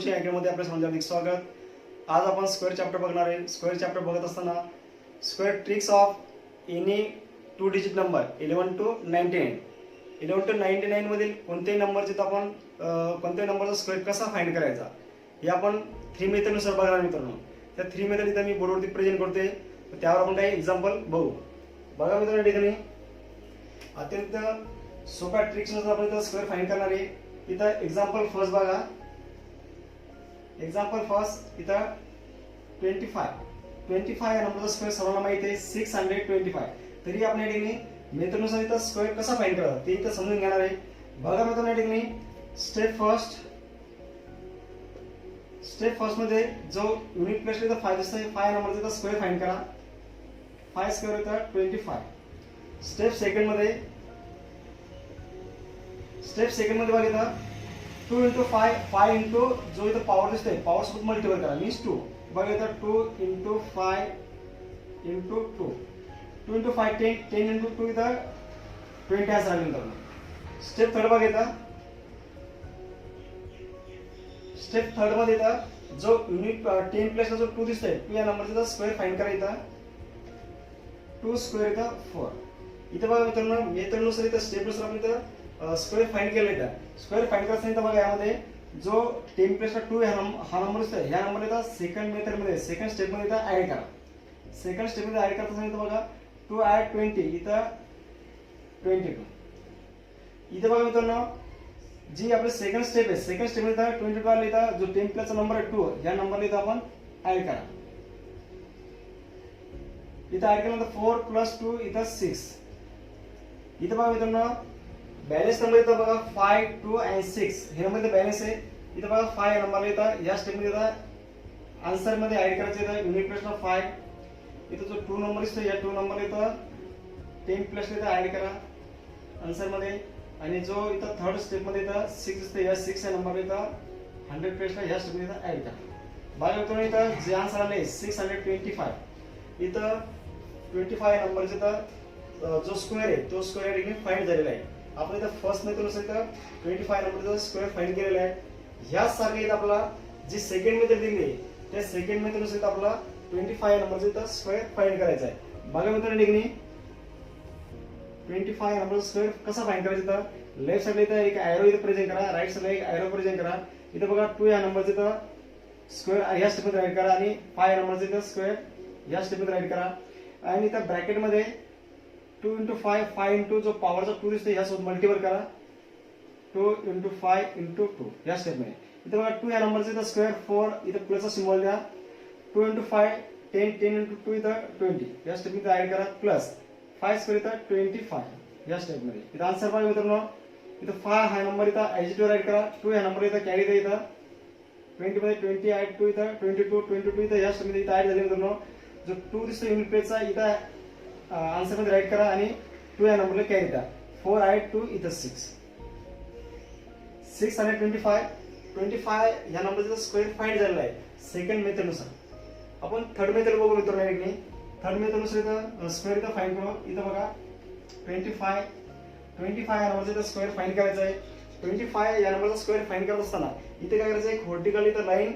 Coaching अकॅडमीमध्ये आपल्या सर्वांचे हार्दिक स्वागत। आज आपण स्क्वेअर चॅप्टर बघणार आहे। स्क्वेअर चॅप्टर बघत असताना square tricks of any 2 digit number 11 to 99 11 to 99 मधील कोणत्याही नंबरचे आपण कोणत्याही नंबरचा स्क्वेअर कसा फाइंड करायचा हे आपण 3 मेथडनुसार बघणार मित्रांनो। त्या 3 मेथड इथे मी बोर्डवरती प्रेझेंट करते, त्यावर आपण काही एक्झाम्पल बघू। बघा मित्रांनो, ठिकाणी अत्यंत सोप्या ट्रिक्सनुसार आपण इथं स्क्वेअर फाइंड करणार आहे। इथं एक्झाम्पल फर्स्ट बघा। एक्झाम्पल फर्स्ट इथं 25 या नंबरचा स्क्वेअर सर्वांना माहिती आहे 625। तरी आपण या ठिकाणी मेथडनुसार इथं स्क्वेअर कसा फाइंड करायचा ते इथं समजून घेणार आहे। बघा मित्रांनो, या ठिकाणी स्टेप फर्स्ट मध्ये जो युनिट प्लेस इथं 5 दिसतोय 5 नंबरचा स्क्वेअर फाइंड करा। 5 स्क्वेअर इथं 25। स्टेप सेकंड मध्ये बघा इथं 2 into 5 into जो इथं पॉवर दिसतोय पॉवर सोबत मल्टिपल करा मीन्स 2। बघा इथं 2 into 5 into 2 2 into 5 10 into 2 इथं 20 असं आलं मित्रांनो। स्टेप थर्ड बघा इथं स्टेप थर्ड मध्ये इथं जो युनिट 10 प्लस जो 2 दिसतोय 2 या नंबरचा स्क्वेअर फाइंड करा। इथं 2 स्क्वेअर इथं 4। इथं बघा मित्रांनो मेथडनुसार इथं स्टेपनुसार आपण इथं स्क्वेअर फाइंड केलं इथं। स्क्वेअर फाइंड करताना इथं बघा यामध्ये जो 10 प्लस 2 हा नंबर दिसतोय ह्या नंबर इथं सेकंड मेथड मध्ये सेकंड स्टेप मध्ये इथं ऍड करा। सेकंड स्टेप मध्ये ऍड करताना इथं बघा 2 ऍड 20 इथं 22। इथं बघा मित्रांनो जी आपली सेकंड स्टेप आहे सेकंड स्टेप मध्ये इथं 22 आलं। इथं जो 10 प्लस चा नंबर आहे 2 या नंबरला इथं आपण ऍड करा। इथं ऍड केल्यानंतर 4 plus 2 इथं 6। इथं बघा मित्रांनो बॅलन्स नंबर इथं बघा 5 2 and 6 हे नंबर इथं बॅलन्स आहे। इथं बघा 5 या नंबरला इथं या स्टेप मध्ये इथं आन्सर मध्ये ऍड करायचं। इथं युनिट प्लेस ऑफ 5 इथं जो 2 नंबर दिसतो या 2 नंबरला इथं 10 प्लस इथं ऍड करा आन्सर मध्ये। आणि जो इथं थर्ड स्टेप मध्ये इथं 6 दिसतो या 6 या नंबरला इथं 100 प्लस या स्टेप मध्ये इथं ऍड करा। बघा मित्रांनो इथं जे आन्सर आले 625 इथं 25 या नंबरचा इथं जो स्क्वेअर आहे तो स्क्वेअर या ठिकाणी फाइंड झालेला आहे। आपण इथं फर्स्ट मेथडनुसार इथं 25 नंबरचा स्क्वेअर फाइंड केलेला आहे। ह्याच सारखं इथं आपला जी सेकंड मेथड दिली आहे त्या सेकंड मेथडनुसार इथं आपला 25 नंबरचा इथं स्क्वेअर फाइंड करायचा आहे। बघा मित्रांनो ठिकाणी 25 नंबरचा स्क्वेअर कसा फाइंड करायचा इथं लेफ्ट साइडला इथं एक एरो इथं प्रेझेंट करा, राइट साइडला एक एरो प्रेझेंट करा। इथं बघा 2 या नंबरचा इथं स्क्वेअर ह्या स्टेप मध्ये राईट करा आणि 5 या नंबरचा इथं स्क्वेअर ह्या स्टेप मध्ये राईट करा। आणि इथं ब्रॅकेट मध्ये 2 into 5 into जो पॉवरचा 2 दिसतो यासोबत मल्टिपल करा 2 into 5 into 2 या स्टेप मध्ये। इथं बघा 2 या नंबरचा इथं स्क्वेअर 4 इथं प्लसचा सिम्बॉल द्या 2 into 5 10 into 2 इथं 20 या स्टेप मध्ये ऍड करा प्लस 5 स्क्वेअर इथं 25 या स्टेप मध्ये। इथं आन्सर बघा मित्रांनो इथं 5 हा नंबर इथं ऍडजेटिव्ह ऍड करा 2 या नंबर इथं कॅरी द्या इथं 20 मध्ये 20 ऍड 2 इथं 22 इथं या स्टेप मध्ये इथं ऍड झाले मित्रांनो। जो 2 दिसतो युनिट प्लेसचा इथं आन्सर मध्ये राईट करा आणि 2 या नंबरला कॅरी द्या 4 ऍड 2 इथं 625 या नंबरचा स्क्वेअर फाइंड झालेला आहे सेकंड मेथड नुसार। आपण थर्ड मेथड बघू मित्रांनो। ठिकाणी थर्ड मेथड नुसार इथं स्क्वेअर इथं फाइंड करू। इथं बघा 25 या नंबरचा इथं स्क्वेअर फाइंड करायचा आहे। 25 या नंबरचा स्क्वेअर फाइंड करत असताना इथे काय करायचं एक व्हर्टिकल इथं लाईन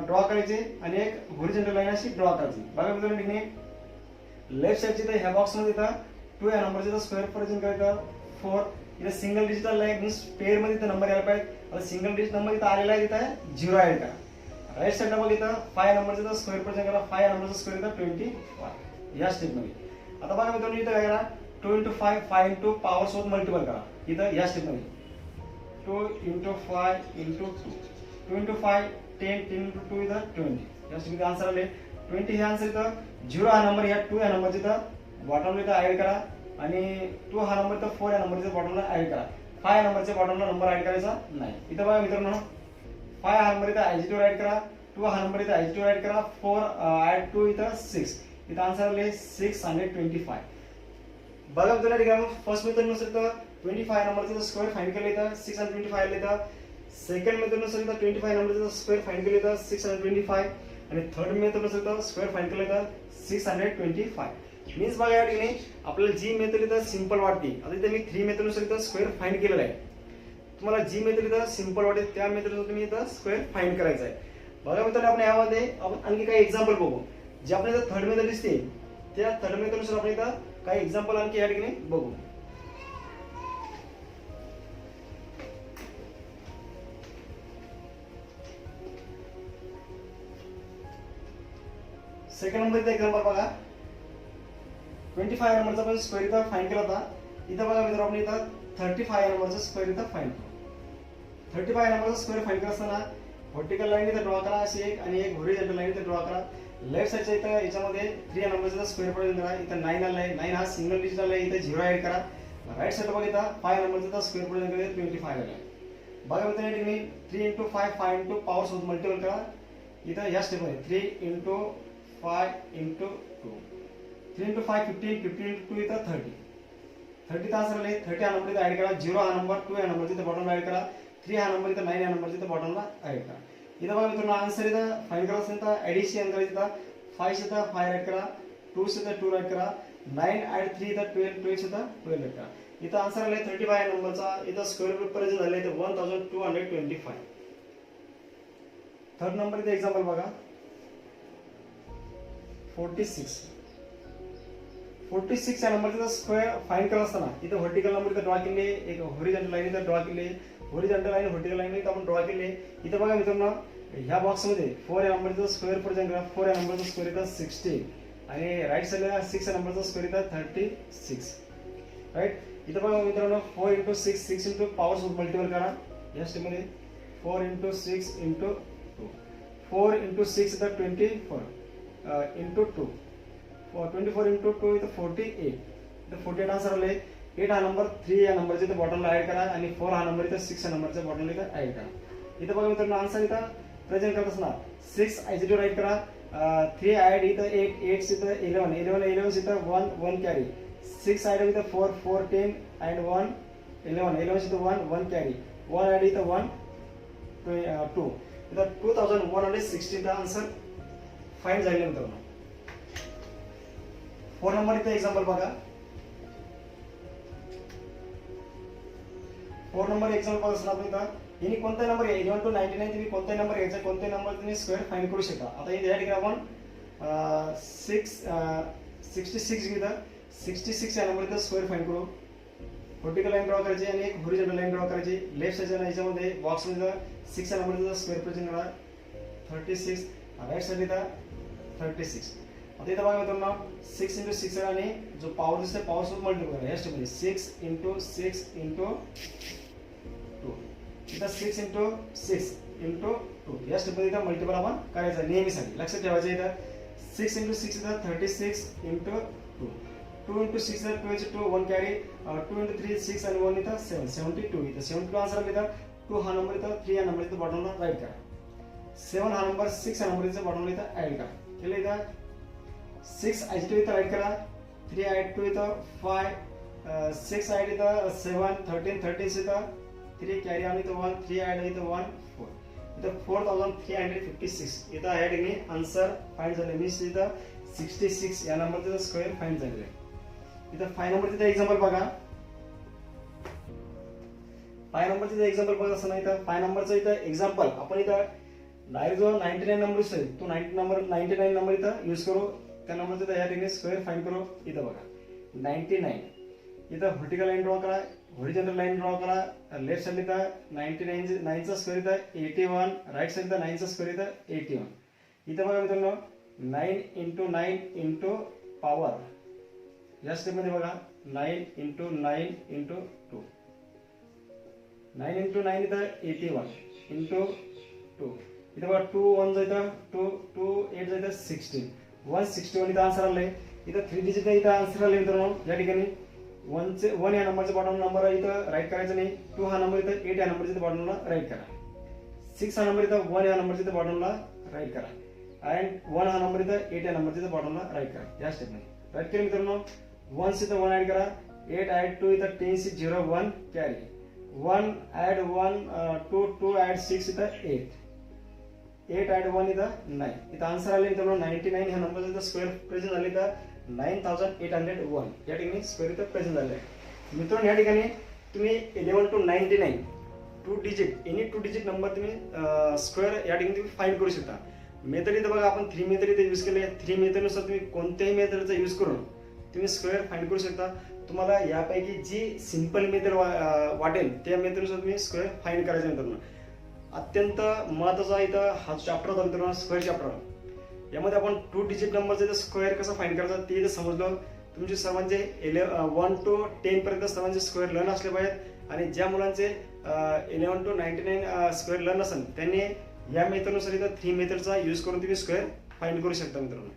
ड्रॉ करायची आणि एक हॉरिझॉन्टल लाईन अशी ड्रॉ करायची। बघा मित्रांनो ठिकाणी लेफ्ट साइडची इथं ह्या बॉक्स मध्ये इथं 2 या नंबरचा स्क्वेअर प्रेझेंट करायचा 4 इथं सिंगल डिजिट आहे मीन्स पेअर मध्ये इथं नंबर यायला पाहिजे। आता सिंगल डिजिट नंबर इथं आलेला आहे इथं 0 ऍड करा। राईट साइडला बघ इथं 5 नंबरचा स्क्वेअर प्रेझेंट करा 5 या नंबरचा स्क्वेअर इथं 25 या स्टेप मध्ये। आता बघा मित्रांनो इथं काय करा 2 into 5 into पॉवर सोबत मल्टिपल करा इथं या स्टेप मध्ये 2 into 5 into 2 into 5 10 into 2 इथं 20 या स्टेप मध्ये आन्सर आले 20 हे आन्सर इथं 0 हा नंबर ह्या 2 या नंबरचा इथं बॉटमला इथं ऍड करा आणि 2 हा नंबर इथं 4 या नंबरच्या बॉटमला ऍड करा। 5 या नंबरच्या बॉटमला नंबर ऍड करायचा नाही। इथं बघा मित्रांनो 5 हा नंबर इथं ऍडजेटिव्ह ऍड करा 2 हा नंबर इथं ऍडजेटिव्ह ऍड करा 4 ऍड 2 इथं 6 इथं आन्सर आले 625। बघा मित्रांनो ठिकाणी फर्स्ट मेथड नुसार इथं 25 नंबरचा स्क्वेअर फाइंड केलं इथं 625 आले। इथं सेकंड मेथड नुसार इथं 25 नंबरचा स्क्वेअर फाइंड केलं इथं 625 आणि थर्ड मेथड नुसार इथं स्क्वेअर फाइंड केलं इथं 625 मीन्स बघा या ठिकाणी आपल्याला जी मेथड इथं सिंपल वाटते। आता इथे मी 3 मेथड नुसार इथं स्क्वेअर फाइंड केलेला आहे तुम्हाला जी मेथड इथं सिंपल वाटेल त्या मेथडनं तुम्ही इथं स्क्वेअर फाइंड करायचा आहे. बघा मित्रांनो, आपण यामध्ये आपण आणखी काही एक्झाम्पल बघू. जे आपल्याला इथं थर्ड मेथड दिसते त्या थर्ड मेथडनुसार आपण इथं काही एक्झाम्पल आणखी या ठिकाणी बघू. सेकंड नंबरचा एक्झाम्पल बघा. 25 नंबरचा आपण स्क्वेअर इथं फाइंड केला होता. इथं बघा मित्रांनो, आपण इथं 35 नंबरचा स्क्वेअर इथं फाइंड करू. 35 नंबरचा स्क्वेअर फाइंड करत असताना व्हर्टिकल लाईन इथं ड्रॉ करा अशी एक, आणि एक हॉरिझॉन्टल लाईन इथं ड्रॉ करा. लेफ्ट साइडच्या इथं याच्यामध्ये 3 या नंबरचा स्क्वेअर प्रेझेंट करा. इथं 9 आला आहे, 9 हा सिंगल डिजिट आला आहे, इथं 0 ऍड करा. राईट साइडला बघा इथं 5 नंबरचा स्क्वेअर प्रेझेंट करा, 25 आला आहे. बघा मित्रांनो, या ठिकाणी 3 × 5 5 × पॉवर सोबत मल्टिपल करा. इथं या स्टेपमध्ये 3 × 5 × 2 3 × 5 15 15 × 2 इथं 30. 30 आन्सर आले. 30 हा नंबर इथं ऍड करा. 0 हा नंबर, 2 हा नंबर इथं बॉटमला ऍड करा. 3 हा नंबर इथं 9 हा नंबर इथं बॉटमला ऍड करा. इथं बघा मित्रांनो, आन्सर इथं फाइंड करायचं असेल तर ऍडिशन करायचं. इथं 5 इथं 5 ऍड करा, 2 इथं 2 ऍड करा, 9 ऍड 3 इथं 12 12 इथं 12 ऍड करा. इथं आन्सर आले 35 नंबरचा. इथं स्क्वेअर रूट प्रेझेंट झाले इथं 1225. थर्ड नंबर इथं एक्झाम्पल बघा. 46 या नंबरचा स्क्वेअर फाइंड करत असताना इथं व्हर्टिकल नंबर इथं ड्रॉ केले, एक हॉरिझॉन्टल लाईन इथं ड्रॉ केली, हॉरिझॉन्टल लाईन व्हर्टिकल लाईन इथं आपण ड्रॉ केले. इथं बघा मित्रांनो, ह्या बॉक्समध्ये 4 या नंबरचा स्क्वेअर प्रेझेंट करा. 4 या नंबरचा स्क्वेअर इथं 16, आणि राईट साइडला 6 या नंबरचा स्क्वेअर इथं 36. राईट, इथं बघा मित्रांनो, 4 × 6 6 × पॉवर सोबत मल्टिपल करा. या स्टेपमध्ये 4 × 6 × 2 4 × 6 इथं 24 × 2 24 × 2 इथं 48. इथं 48 आन्सर आले. 8 हा नंबर 3 या नंबरच्या इथं बॉटमला ऍड करा, आणि 4 हा नंबर इथं 6 या नंबरच्या बॉटमला इथं ऍड करा. इथं बघा मित्रांनो, आन्सर इथं प्रेझेंट करत असणार 6 ऍजिटिव्ह राईट करा. 3 ऍड इथं 8 8 इथं 11 11 11 इथं 1 1 कॅरी. 6 ऍड इथं 4 4 10 अँड 1 11 11 इथं 1 1 कॅरी. 1 ऍड इथं 1 2 इथं 2116 आन्सर फाइंड झाले मित्रांनो. 4 नंबर इथं एक्झाम्पल बघा. 4 नंबर एक्झाम्पल बघा असणार इथं यांनी कोणता नंबर घ्यायचा 11 to 99 तुम्ही कोणता नंबर घ्यायचा, कोणत्या नंबर तुम्ही स्क्वेअर फाइंड करू शकता. आता इथे या ठिकाणी आपण 66 घेता. 66 या नंबर इथं स्क्वेअर फाइंड करू. व्हर्टिकल लाईन ड्रॉ करायची आणि एक हॉरिझॉन्टल लाईन ड्रॉ करायची. लेफ्ट साइडच्या याच्यामध्ये बॉक्समध्ये 6 या नंबर इथं स्क्वेअर प्रेझेंट करा. 36. राईट साइड इथं 36. आता इथं बघा मित्रांनो, 6 × 6 आणि जो पॉवर दिसतोय पॉवर सोबत मल्टिप्लाय करा. या स्टेपमध्ये 6 × 6 × 2 इथं 6 × 6 × 2 या स्टेपमध्ये इथं मल्टिपल आपण करायचं नेहमीसाठी. लक्षात ठेवायचं इथं 6 × 6 इथं 36 × 2 2 × 6 इथं 2 2 1 कॅरी. 2 × 3 6 आणि 1 इथं 7 72. इथं 72 आन्सर आला. इथं 2 हा नंबर इथं 3 या नंबर इथं बॉटमला राईट करा. 7 हा नंबर 6 या नंबर इथं बॉटमला इथं ऍड करा. केलं इथं 6 ऍजिटिव्ह इथं ऍड करा. 3 ऍड 2 इथं 5 6 ऍड इथं 7 13 13 इथं 3 कॅरी आणि इथं 1 3 ऍड इथं 1 4 इथं 4356 इथं ऍड केली. आन्सर फाइंड झाले. मीन्स इथं 66 या नंबरचं स्क्वेअर फाइंड झालेलं आहे. इथं 5 नंबरचं एक्झाम्पल बघा. 5 नंबरचं एक्झाम्पल बघा असं नाही. इथं 5 नंबरचं इथं एक्झाम्पल आपण इथं डायरेक्ट जो 99 नंबर असेल तो 99 नंबर इथं यूज करू. त्या नंबरचं इथं या ठिकाणी स्क्वेअर फाइंड करू. इथं बघा 99 इथं व्हर्टिकल लाईन ड्रॉ करा, हॉरिझॉन्टल लाईन ड्रॉ करा. लेफ्ट साइड इथं 99 चा स्क्वेअर इथं 81, राईट साइड इथं 9 चा स्क्वेअर इथं 81. इथं बघा मित्रांनो 9 × 9 × पॉवर या स्टेपमध्ये बघा 9 × 9 × 2 9 × 9 इथं 81 × 2 इथं बघा 2 1 इथं 2 2 8 इथं 16 161 इथं आन्सर आलंय. इथं 3 डिजिट इथं आन्सर आले मित्रांनो. या ठिकाणी 1 या नंबरचा बॉटम नंबर इथं राईट करायचं नाही. 2 हा नंबर इथं 8 या नंबरच्या इथं बॉटमला राईट करा. 6 हा नंबर इथं 1 या नंबरच्या इथं बॉटमला राईट करा. अँड 1 हा नंबर इथं 8 या नंबरच्या इथं बॉटमला राईट करा. या स्टेपमध्ये राईट केलं मित्रांनो. 1 इथं 1 ऍड करा. 8 ऍड 2 इथं 10 0 1 कॅरी. 1 ऍड 1 2 2 ऍड 6 इथं 8 8 ऍड 1 इथं 9 इथं आन्सर आले मित्रांनो 99 ह्या नंबरचं इथं स्क्वेअर प्रेझेंट झाले. तर 9801 या ठिकाणी स्क्वेअर इथं प्रेझेंट झाले आहे मित्रांनो. या ठिकाणी तुम्ही 11 to 99 any two digit number तुम्ही स्क्वेअर या ठिकाणी तुम्ही फाईंड करू शकता. मेथड इथं बघा आपण 3 मेथड इथे यूज केले. 3 मेथडनुसार तुम्ही कोणत्याही मेथडचा यूज करून तुम्ही स्क्वेअर फाईंड करू शकता. तुम्हाला यापैकी जी सिंपल मेथड वाटेल त्या मेथडनुसार तुम्ही स्क्वेअर फाईंड करायचं. मित्रांनो अत्यंत महत्त्वाचा इथं हा चॅप्टर होता मित्रांनो, स्क्वेअर चॅप्टर. यामध्ये आपण 2 डिजिट नंबरचा स्क्वेअर कसं फाईंड करायचं ते इथं समजलं. तुमचे सर्वांचे 1 to 10 पर्यंत सर्वांचे स्क्वेअर लर्न असले पाहिजेत आणि ज्या मुलांचे 11 to 99 स्क्वेअर लर्न असेल त्यांनी या मेथडनुसार इथं 3 मेथडचा यूज करून तुम्ही स्क्वेअर फाईंड करू शकता मित्रांनो.